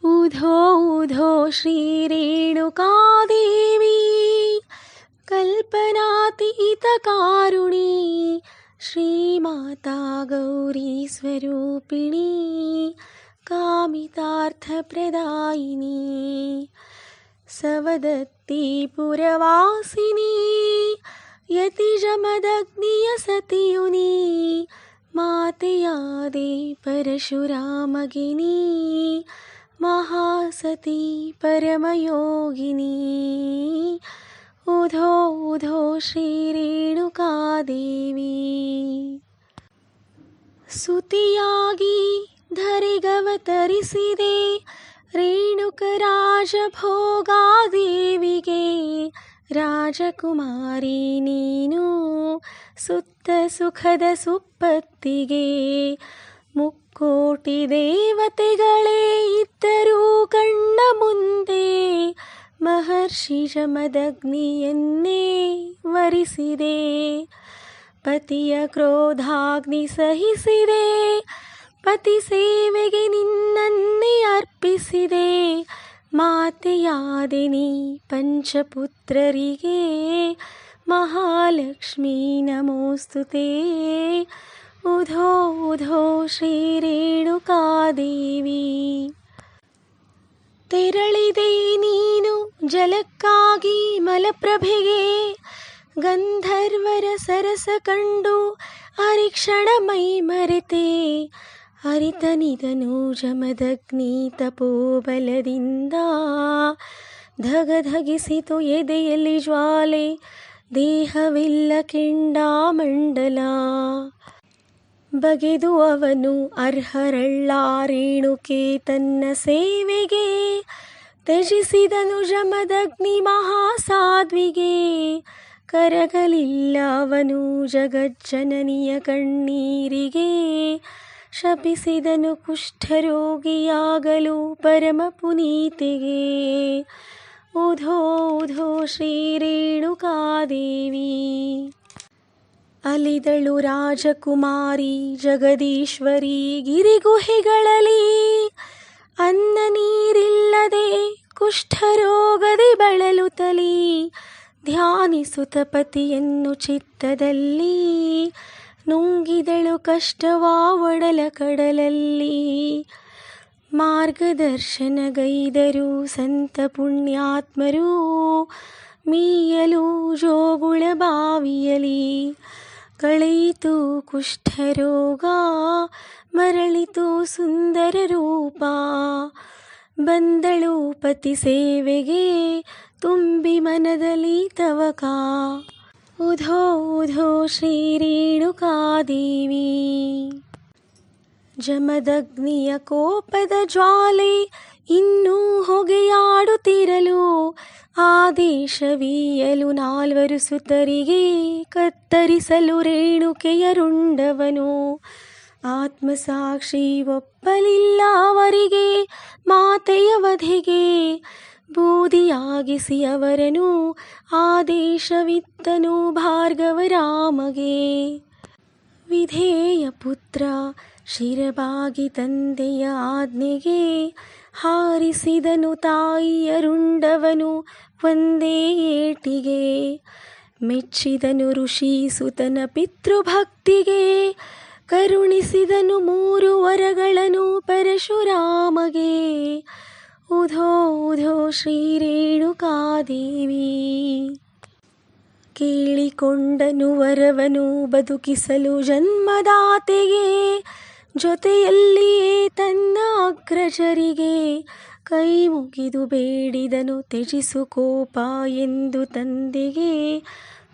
ऊधो ऊधो श्रीरेणुकादेवी कल्पनातीतकारुणी श्रीमाता गौरी स्वरूपिणी कामितार्थप्रदायिनी सवदत्ती पुरवासिनी यतिजमदग्नियसतियुनी मातयादे परशुरामगिनी महासती परमयोगिनी ऊधो ऊधो श्रीरेणुकादेवी ಸುತಿಯಾಗಿ ಧರೆಗವತರಿಸಿದೆ ರೇಣುಕರಾಜಭೋಗಾದೇವಿಗೆ ರಾಜಕುಮಾರಿ ನೀನು ಸುತ್ತ ಸುಖದ ಸುಪ್ಪತ್ತಿಗೆ ಮುಕ್ಕೋಟಿ ದೇವತೆಗಳೇ ಇದ್ದರೂ ಕಣ್ಣ ಮುಂದೆ ಮಹರ್ಷಿ ಜಮದಗ್ನಿಯನ್ನೇ ವರಿಸಿದೆ ಪತಿಯ ಕ್ರೋಧಾಗ್ನಿ ಸಹಿಸಿದೆ ಪತಿ ಸೇವೆಗೆ ನಿನ್ನನ್ನೇ ಅರ್ಪಿಸಿದೆ ಮಾತೆಯಾದೆ ನೀ ಪಂಚಪುತ್ರರಿಗೆ ಮಹಾಲಕ್ಷ್ಮೀ ನಮೋಸ್ತುತೆ ಊಧೋ ಊಧೋ ಶ್ರೀರೇಣುಕಾದೇವಿ ತೆರಳಿದೆ ನೀನು ಜಲಕ್ಕಾಗಿ ಮಲಪ್ರಭೆಗೆ ಗಂಧರ್ವರ ಸರಸ ಕಂಡು ಅರಿಕ್ಷಣ ಮೈ ಮರೆತೆ ಅರಿತನಿದನು ಜಮದಗ್ನಿ ತಪೋಬಲದಿಂದ ಧಗಧಗಿಸಿತು ಎದೆಯಲ್ಲಿ ಜ್ವಾಲೆ ದೇಹವಿಲ್ಲ ಕೆಂಡಾಮಂಡಲ ಬಗೆದು ಅವನು ಅರ್ಹರಳ್ಳ ರೇಣುಕೆ ತನ್ನ ಸೇವೆಗೆ ತ್ಯಜಿಸಿದನು ಜಮದಗ್ನಿ ಮಹಾಸಾಧ್ವಿಗೆ ಕರಗಲಿಲ್ಲ ಅವನು ಜಗಜ್ಜನನಿಯ ಕಣ್ಣೀರಿಗೆ ಶಪಿಸಿದನು ಕುಷ್ಠರೋಗಿಯಾಗಲು ಪರಮ ಪುನೀತಿಗೆ ಊಧೋ ಊಧೋ ಶ್ರೀರೇಣುಕಾದೇವಿ ಅಲಿದಳು ರಾಜಕುಮಾರಿ ಜಗದೀಶ್ವರಿ ಗಿರಿಗುಹೆಗಳಲ್ಲಿ ಅನ್ನ ನೀರಿಲ್ಲದೆ ಕುಷ್ಠರೋಗದಿ ಬಳಲುತ್ತಲಿ ಧ್ಯಾನಿಸುತ್ತ ಪತಿಯನ್ನು ಚಿತ್ತದಲ್ಲಿ ನುಂಗಿದಳು ಕಷ್ಟವಾ ಒಡಲ ಕಡಲಲ್ಲಿ ಮಾರ್ಗದರ್ಶನಗೈದರು ಸಂತ ಪುಣ್ಯಾತ್ಮರು ಮೀಯಲು ಜೋಗುಳ ಬಾವಿಯಲಿ ಕಳೆಯಿತು ಕುಷ್ಠರೋಗ ಮರಳಿತು ಸುಂದರ ರೂಪ ಬಂದಳು ಪತಿ ಸೇವೆಗೆ ತುಂಬಿ ಮನದಲ್ಲಿ ತವಕ ಊಧೋ ಊಧೋ ಶ್ರೀರೇಣುಕಾದೇವಿ ಜಮದಗ್ನಿಯ ಕೋಪದ ಜ್ವಾಲೆ ಇನ್ನೂ ಹೊಗೆಯಾಡುತ್ತಿರಲು ಆದೇಶವೀಯಲು ನಾಲ್ವರು ಸುತರಿಗೆ ಕತ್ತರಿಸಲು ರೇಣುಕೆಯ ರುಂಡವನು ಆತ್ಮಸಾಕ್ಷಿ ಒಪ್ಪಲಿಲ್ಲ ಅವರಿಗೆ ಮಾತೆಯ ವಧೆಗೆ ಬೂದಿಯಾಗಿಸಿ ಅವರನು ಆದೇಶವಿತ್ತನು ಭಾರ್ಗವರಾಮಗೆ ವಿಧೇಯ ಪುತ್ರ ಶಿರಬಾಗಿ ತಂದೆಯ ಆಜ್ಞೆಗೆ ಹಾರಿಸಿದನು ತಾಯಿಯ ರುಂಡವನು ಒಂದೇ ಏಟಿಗೆ ಮೆಚ್ಚಿದನು ಋಷಿ ಸುತನ ಪಿತೃಭಕ್ತಿಗೆ ಕರುಣಿಸಿದನು 3 ವರಗಳನ್ನು ಪರಶುರಾಮಗೆ ಊಧೋ ಊಧೋ ಶ್ರೀರೇಣುಕಾದೇವಿ ಕೇಳಿಕೊಂಡನು ವರವನು ಬದುಕಿಸಲು ಜನ್ಮದಾತೆಗೆ ಜೊತೆಯಲ್ಲಿಯೇ ತನ್ನ ಅಗ್ರಜರಿಗೆ ಕೈ ಮುಗಿದು ಬೇಡಿದನು ತ್ಯಜಿಸು ಕೋಪ ಎಂದು ತಂದೆಗೆ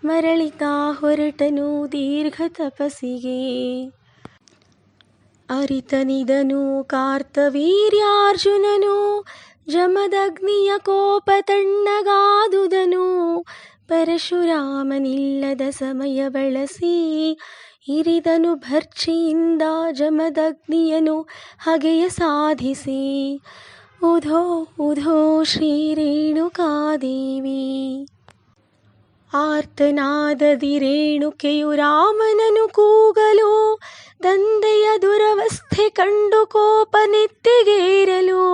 ಮರಳಿತಾ ಹೊರಟನು ದೀರ್ಘ ತಪಸ್ಸಿಗೆ ಅರಿತನಿದನು ಕಾರ್ತವೀರ್ಯಾರ್ಜುನನು ಜಮದಗ್ನಿಯ ಕೋಪ ತಣ್ಣಗಾದುದನು ಪರಶುರಾಮನಿಲ್ಲದ ಸಮಯ ಬಳಸಿ ಇರಿದನು ಭರ್ಚಿಯಿಂದ ಜಮದಗ್ನಿಯನು ಹಗೆಯ ಸಾಧಿಸಿ ಊಧೋ ಊಧೋ ಶ್ರೀರೇಣುಕಾದೇವಿ ಆರ್ತನಾದದಿ ರೇಣುಕೆಯು ರಾಮನನು ಕೂಗಲು ತಂದೆಯ ದುರವಸ್ಥೆ ಕಂಡು ಕೋಪ ನೆತ್ತಿಗೇರಲು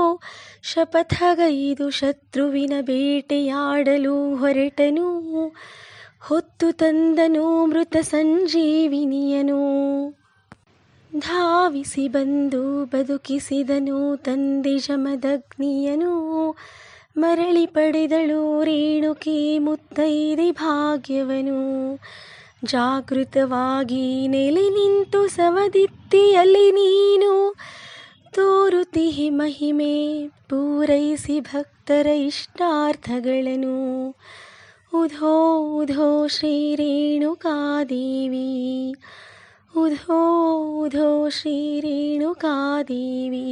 ಶಪಥಗೈದು ಶತ್ರುವಿನ ಬೇಟೆಯಾಡಲು ಹೊರಟನು, ಹೊತ್ತು ತಂದನು ಮೃತ ಸಂಜೀವಿನಿಯನು. ಧಾವಿಸಿ ಬಂದು ಬದುಕಿಸಿದನು ತಂದೆ ಜಮದಗ್ನಿಯನು, ಮರಳಿ ಪಡೆದಳು ರೇಣುಕೆ ಮುತ್ತೈದೆ ಭಾಗ್ಯವನು. ಜಾಗೃತವಾಗಿ ನೆಲೆ ನಿಂತು ಸವದಿತ್ತಿಯಲ್ಲಿ ನೀನು, ತೋರುತಿಹಿ ಮಹಿಮೆ ಪೂರೈಸಿ ಭಕ್ತರ ಇಷ್ಟಾರ್ಥಗಳನ್ನು. ಉಧೋ ಉಧೋ ಶ್ರೀ ರೇಣುಕಾದೇವಿ, ಉಧೋ ಉಧೋ ಶ್ರೀ ರೇಣುಕಾದೇವಿ.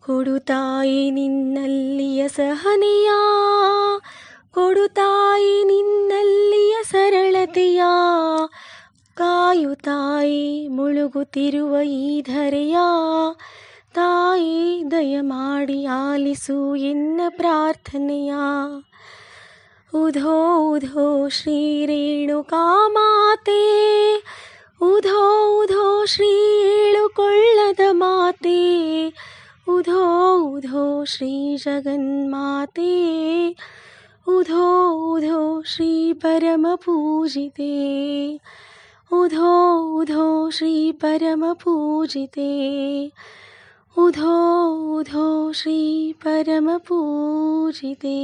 ಕೊಡುತ್ತಾಯಿ ನಿನ್ನಲ್ಲಿಯ ಸಹನೆಯ, ಕೊಡುತ್ತಾಯಿ ನಿನ್ನಲ್ಲಿಯ ಸರಳತೆಯ, ಕಾಯುತ್ತಾಯಿ ಮುಳುಗುತ್ತಿರುವ ಈ ಧರೆಯ. ತಾಯಿ ದಯಮಾಡಿ ಆಲಿಸು ಎನ್ನ ಪ್ರಾರ್ಥನೆಯ. ಉಧೋ ಉಧೋ ಶ್ರೀ ರೇಣುಕಾ ಮಾತೆ, ಉಧೋ ಉಧೋ ಶ್ರೀ ಏಳುಕೊಳ್ಳದ ಮಾತೆ, ಉಧೋ ಉಧೋ ಶ್ರೀ ಜಗನ್ಮಾತೆ, ಉಧೋ ಉಧೋ ಶ್ರೀ ಪರಮ ಪೂಜಿತೆ, ಉಧೋ ಉಧೋ ಶ್ರೀ ಪರಮ ಪೂಜಿತೆ, ಉಧೋ ಉಧೋ ಶ್ರೀ ಪರಮ ಪೂಜಿತೆ.